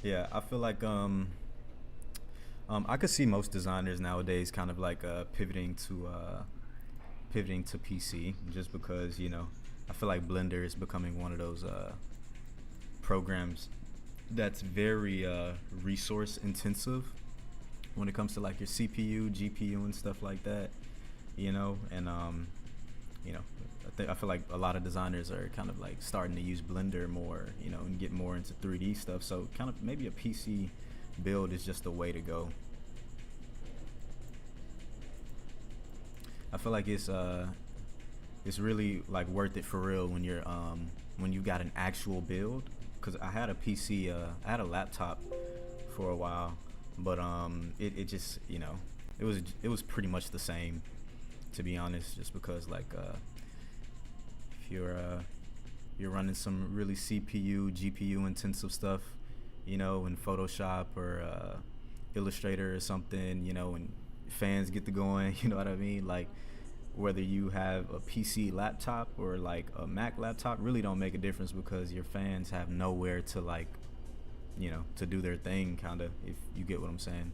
Yeah, I feel like I could see most designers nowadays kind of like pivoting to PC just because I feel like Blender is becoming one of those programs that's very resource intensive when it comes to like your CPU, GPU, and stuff like that. And you know, I feel like a lot of designers are kind of like starting to use Blender more, and get more into 3D stuff. So kind of maybe a PC build is just the way to go. I feel like it's really like worth it for real when you got an actual build. Cause I had a PC, I had a laptop for a while, but it just it was pretty much the same, to be honest. Just because like if you're running some really CPU, GPU intensive stuff, in Photoshop or Illustrator or something, and fans get to going, you know what I mean? Like whether you have a PC laptop or like a Mac laptop really don't make a difference because your fans have nowhere to like, to do their thing, kind of, if you get what I'm saying.